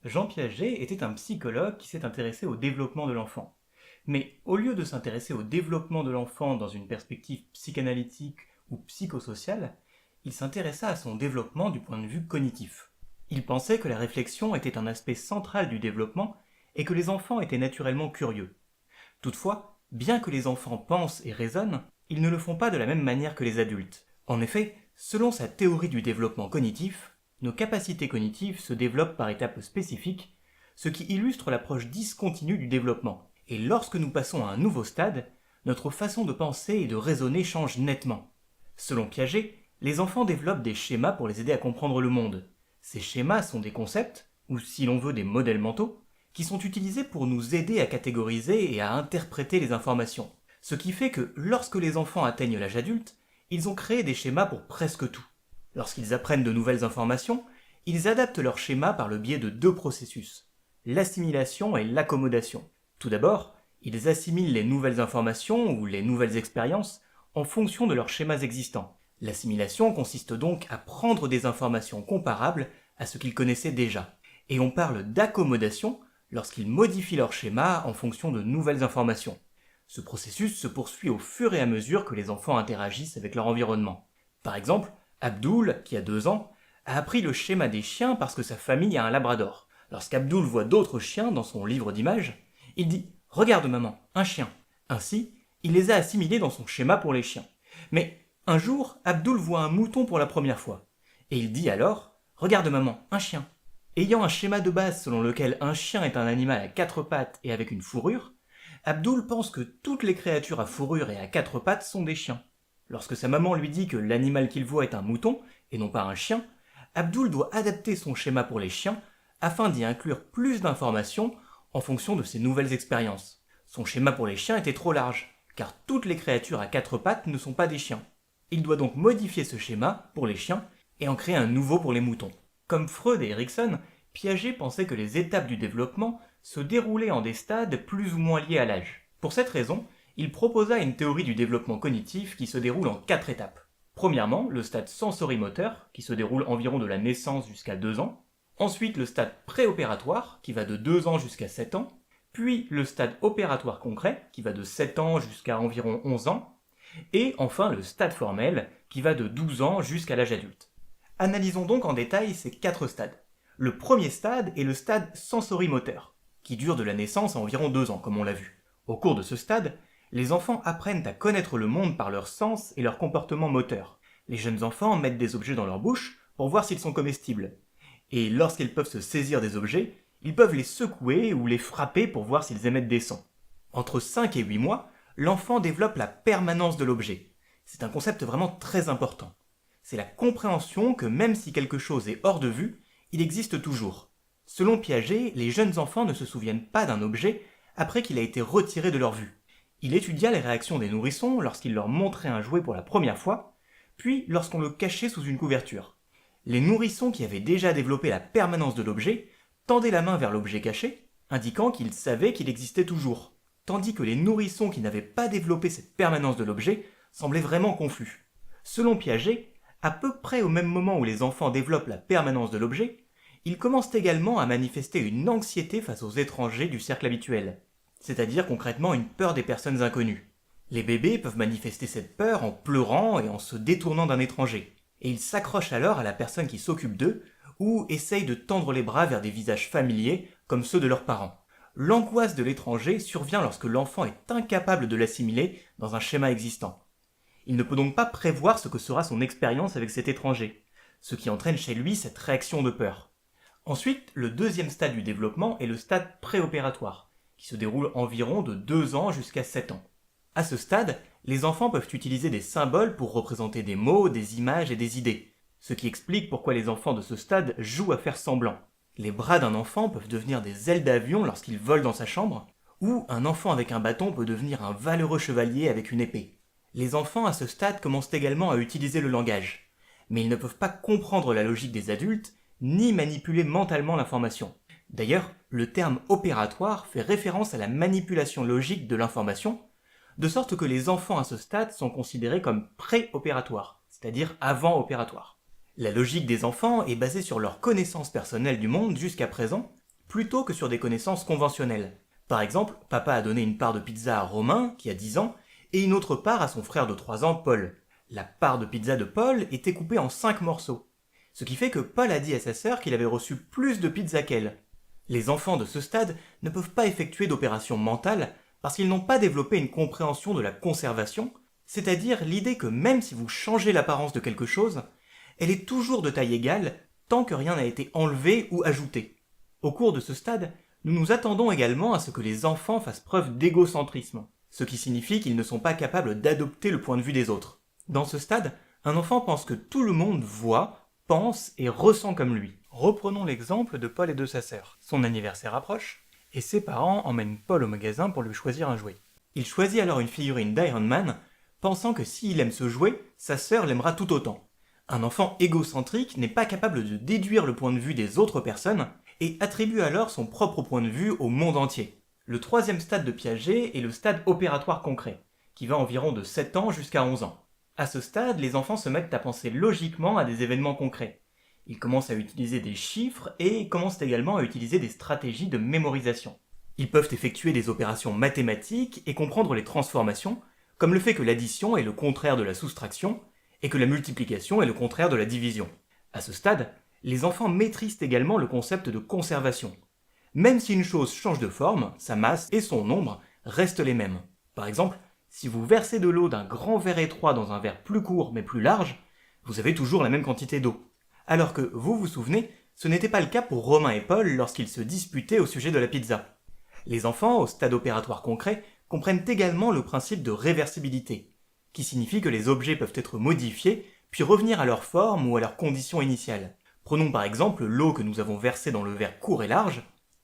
Jean Piaget était un psychologue qui s'est intéressé au développement de l'enfant. Mais au lieu de s'intéresser au développement de l'enfant dans une perspective psychanalytique ou psychosociale, il s'intéressa à son développement du point de vue cognitif. Il pensait que la réflexion était un aspect central du développement et que les enfants étaient naturellement curieux. Toutefois, bien que les enfants pensent et raisonnent, ils ne le font pas de la même manière que les adultes. En effet, selon sa théorie du développement cognitif, nos capacités cognitives se développent par étapes spécifiques, ce qui illustre l'approche discontinue du développement. Et lorsque nous passons à un nouveau stade, notre façon de penser et de raisonner change nettement. Selon Piaget, les enfants développent des schémas pour les aider à comprendre le monde. Ces schémas sont des concepts, ou si l'on veut des modèles mentaux, qui sont utilisés pour nous aider à catégoriser et à interpréter les informations. Ce qui fait que lorsque les enfants atteignent l'âge adulte, ils ont créé des schémas pour presque tout. Lorsqu'ils apprennent de nouvelles informations, ils adaptent leur schéma par le biais de deux processus, l'assimilation et l'accommodation. Tout d'abord, ils assimilent les nouvelles informations ou les nouvelles expériences en fonction de leurs schémas existants. L'assimilation consiste donc à prendre des informations comparables à ce qu'ils connaissaient déjà. Et on parle d'accommodation lorsqu'ils modifient leur schéma en fonction de nouvelles informations. Ce processus se poursuit au fur et à mesure que les enfants interagissent avec leur environnement. Par exemple, Abdul, qui a 2 ans, a appris le schéma des chiens parce que sa famille a un labrador. Lorsqu'Abdul voit d'autres chiens dans son livre d'images, il dit « Regarde maman, un chien ». Ainsi, il les a assimilés dans son schéma pour les chiens. Mais un jour, Abdul voit un mouton pour la première fois. Et il dit alors « Regarde maman, un chien ». Ayant un schéma de base selon lequel un chien est un animal à 4 pattes et avec une fourrure, Abdul pense que toutes les créatures à fourrure et à 4 pattes sont des chiens. Lorsque sa maman lui dit que l'animal qu'il voit est un mouton, et non pas un chien, Abdul doit adapter son schéma pour les chiens afin d'y inclure plus d'informations en fonction de ses nouvelles expériences. Son schéma pour les chiens était trop large, car toutes les créatures à 4 pattes ne sont pas des chiens. Il doit donc modifier ce schéma pour les chiens et en créer un nouveau pour les moutons. Comme Freud et Erikson, Piaget pensait que les étapes du développement se déroulaient en des stades plus ou moins liés à l'âge. Pour cette raison, il proposa une théorie du développement cognitif qui se déroule en 4 étapes. Premièrement, le stade sensorimoteur, qui se déroule environ de la naissance jusqu'à 2 ans. Ensuite, le stade préopératoire, qui va de 2 ans jusqu'à 7 ans. Puis le stade opératoire concret, qui va de 7 ans jusqu'à environ 11 ans. Et enfin le stade formel, qui va de 12 ans jusqu'à l'âge adulte. Analysons donc en détail ces 4 stades. Le premier stade est le stade sensorimoteur, qui dure de la naissance à environ 2 ans, comme on l'a vu. Au cours de ce stade, les enfants apprennent à connaître le monde par leurs sens et leur comportement moteur. Les jeunes enfants mettent des objets dans leur bouche pour voir s'ils sont comestibles. Et lorsqu'ils peuvent se saisir des objets, ils peuvent les secouer ou les frapper pour voir s'ils émettent des sons. Entre 5 et 8 mois, l'enfant développe la permanence de l'objet. C'est un concept vraiment très important. C'est la compréhension que même si quelque chose est hors de vue, il existe toujours. Selon Piaget, les jeunes enfants ne se souviennent pas d'un objet après qu'il a été retiré de leur vue. Il étudia les réactions des nourrissons lorsqu'il leur montrait un jouet pour la première fois, puis lorsqu'on le cachait sous une couverture. Les nourrissons qui avaient déjà développé la permanence de l'objet tendaient la main vers l'objet caché, indiquant qu'ils savaient qu'il existait toujours, tandis que les nourrissons qui n'avaient pas développé cette permanence de l'objet semblaient vraiment confus. Selon Piaget, à peu près au même moment où les enfants développent la permanence de l'objet, ils commencent également à manifester une anxiété face aux étrangers du cercle habituel, c'est-à-dire concrètement une peur des personnes inconnues. Les bébés peuvent manifester cette peur en pleurant et en se détournant d'un étranger, et ils s'accrochent alors à la personne qui s'occupe d'eux ou essayent de tendre les bras vers des visages familiers comme ceux de leurs parents. L'angoisse de l'étranger survient lorsque l'enfant est incapable de l'assimiler dans un schéma existant. Il ne peut donc pas prévoir ce que sera son expérience avec cet étranger, ce qui entraîne chez lui cette réaction de peur. Ensuite, le deuxième stade du développement est le stade préopératoire, qui se déroule environ de 2 ans jusqu'à 7 ans. À ce stade, les enfants peuvent utiliser des symboles pour représenter des mots, des images et des idées, ce qui explique pourquoi les enfants de ce stade jouent à faire semblant. Les bras d'un enfant peuvent devenir des ailes d'avion lorsqu'il vole dans sa chambre, ou un enfant avec un bâton peut devenir un valeureux chevalier avec une épée. Les enfants à ce stade commencent également à utiliser le langage, mais ils ne peuvent pas comprendre la logique des adultes, ni manipuler mentalement l'information. D'ailleurs, le terme opératoire fait référence à la manipulation logique de l'information, de sorte que les enfants à ce stade sont considérés comme pré-opératoires, c'est-à-dire avant-opératoires. La logique des enfants est basée sur leur connaissance personnelle du monde jusqu'à présent, plutôt que sur des connaissances conventionnelles. Par exemple, papa a donné une part de pizza à Romain, qui a 10 ans, et une autre part à son frère de 3 ans, Paul. La part de pizza de Paul était coupée en 5 morceaux. Ce qui fait que Paul a dit à sa sœur qu'il avait reçu plus de pizza qu'elle. Les enfants de ce stade ne peuvent pas effectuer d'opérations mentales parce qu'ils n'ont pas développé une compréhension de la conservation, c'est-à-dire l'idée que même si vous changez l'apparence de quelque chose, elle est toujours de taille égale tant que rien n'a été enlevé ou ajouté. Au cours de ce stade, nous nous attendons également à ce que les enfants fassent preuve d'égocentrisme, ce qui signifie qu'ils ne sont pas capables d'adopter le point de vue des autres. Dans ce stade, un enfant pense que tout le monde voit, pense et ressent comme lui. Reprenons l'exemple de Paul et de sa sœur. Son anniversaire approche, et ses parents emmènent Paul au magasin pour lui choisir un jouet. Il choisit alors une figurine d'Iron Man, pensant que s'il aime ce jouet, sa sœur l'aimera tout autant. Un enfant égocentrique n'est pas capable de déduire le point de vue des autres personnes et attribue alors son propre point de vue au monde entier. Le troisième stade de Piaget est le stade opératoire concret, qui va environ de 7 ans jusqu'à 11 ans. À ce stade, les enfants se mettent à penser logiquement à des événements concrets. Ils commencent à utiliser des chiffres et commencent également à utiliser des stratégies de mémorisation. Ils peuvent effectuer des opérations mathématiques et comprendre les transformations, comme le fait que l'addition est le contraire de la soustraction et que la multiplication est le contraire de la division. À ce stade, les enfants maîtrisent également le concept de conservation. Même si une chose change de forme, sa masse et son nombre restent les mêmes. Par exemple, si vous versez de l'eau d'un grand verre étroit dans un verre plus court mais plus large, vous avez toujours la même quantité d'eau. Alors que, vous vous souvenez, ce n'était pas le cas pour Romain et Paul lorsqu'ils se disputaient au sujet de la pizza. Les enfants, au stade opératoire concret, comprennent également le principe de réversibilité, qui signifie que les objets peuvent être modifiés puis revenir à leur forme ou à leurs conditions initiales. Prenons par exemple l'eau que nous avons versée dans le verre court et large.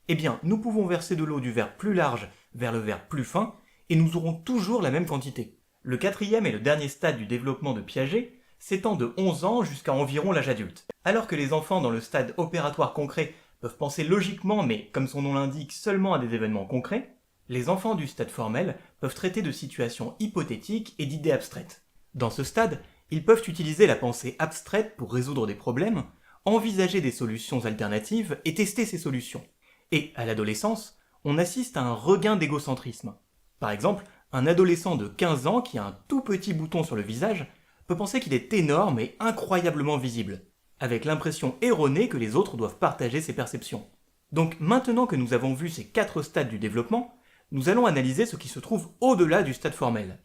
Eh bien, nous pouvons verser de l'eau du verre plus large vers le verre plus fin et nous aurons toujours la même quantité. Le quatrième et le dernier stade du développement de Piaget s'étend de 11 ans jusqu'à environ l'âge adulte. Alors que les enfants dans le stade opératoire concret peuvent penser logiquement, mais comme son nom l'indique, seulement à des événements concrets, les enfants du stade formel peuvent traiter de situations hypothétiques et d'idées abstraites. Dans ce stade, ils peuvent utiliser la pensée abstraite pour résoudre des problèmes, envisager des solutions alternatives et tester ces solutions. Et, à l'adolescence, on assiste à un regain d'égocentrisme. Par exemple, un adolescent de 15 ans qui a un tout petit bouton sur le visage peut penser qu'il est énorme et incroyablement visible, avec l'impression erronée que les autres doivent partager ses perceptions. Donc maintenant que nous avons vu ces 4 stades du développement, nous allons analyser ce qui se trouve au-delà du stade formel.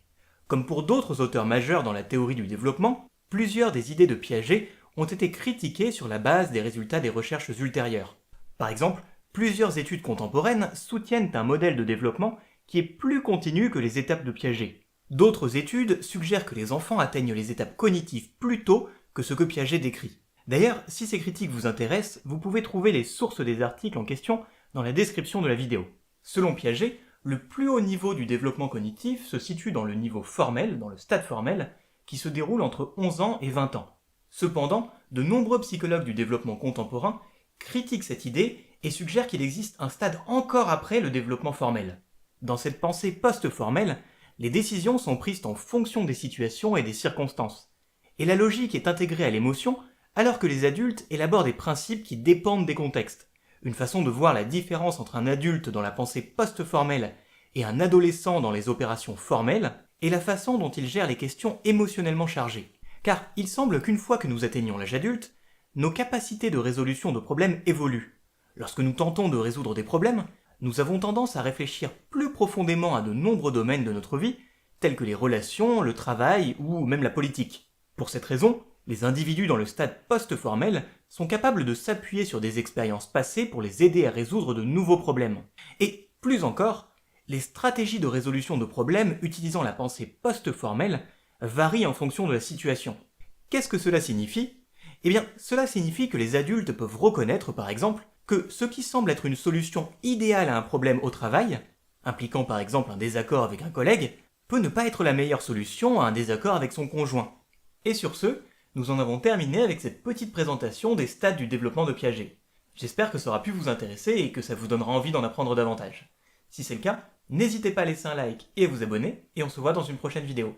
Comme pour d'autres auteurs majeurs dans la théorie du développement, plusieurs des idées de Piaget ont été critiquées sur la base des résultats des recherches ultérieures. Par exemple, plusieurs études contemporaines soutiennent un modèle de développement qui est plus continu que les étapes de Piaget. D'autres études suggèrent que les enfants atteignent les étapes cognitives plus tôt que ce que Piaget décrit. D'ailleurs, si ces critiques vous intéressent, vous pouvez trouver les sources des articles en question dans la description de la vidéo. Selon Piaget, le plus haut niveau du développement cognitif se situe dans le niveau formel, dans le stade formel, qui se déroule entre 11 ans et 20 ans. Cependant, de nombreux psychologues du développement contemporain critiquent cette idée et suggèrent qu'il existe un stade encore après le développement formel. Dans cette pensée post-formelle, les décisions sont prises en fonction des situations et des circonstances. Et la logique est intégrée à l'émotion alors que les adultes élaborent des principes qui dépendent des contextes. Une façon de voir la différence entre un adulte dans la pensée post-formelle et un adolescent dans les opérations formelles est la façon dont il gère les questions émotionnellement chargées. Car il semble qu'une fois que nous atteignons l'âge adulte, nos capacités de résolution de problèmes évoluent. Lorsque nous tentons de résoudre des problèmes, nous avons tendance à réfléchir plus profondément à de nombreux domaines de notre vie, tels que les relations, le travail ou même la politique. Pour cette raison, les individus dans le stade post-formel sont capables de s'appuyer sur des expériences passées pour les aider à résoudre de nouveaux problèmes. Et, plus encore, les stratégies de résolution de problèmes utilisant la pensée post-formelle varient en fonction de la situation. Qu'est-ce que cela signifie ? Eh bien, cela signifie que les adultes peuvent reconnaître, par exemple, que ce qui semble être une solution idéale à un problème au travail, impliquant par exemple un désaccord avec un collègue, peut ne pas être la meilleure solution à un désaccord avec son conjoint. Et sur ce, nous en avons terminé avec cette petite présentation des stades du développement de Piaget. J'espère que ça aura pu vous intéresser et que ça vous donnera envie d'en apprendre davantage. Si c'est le cas, n'hésitez pas à laisser un like et à vous abonner, et on se voit dans une prochaine vidéo.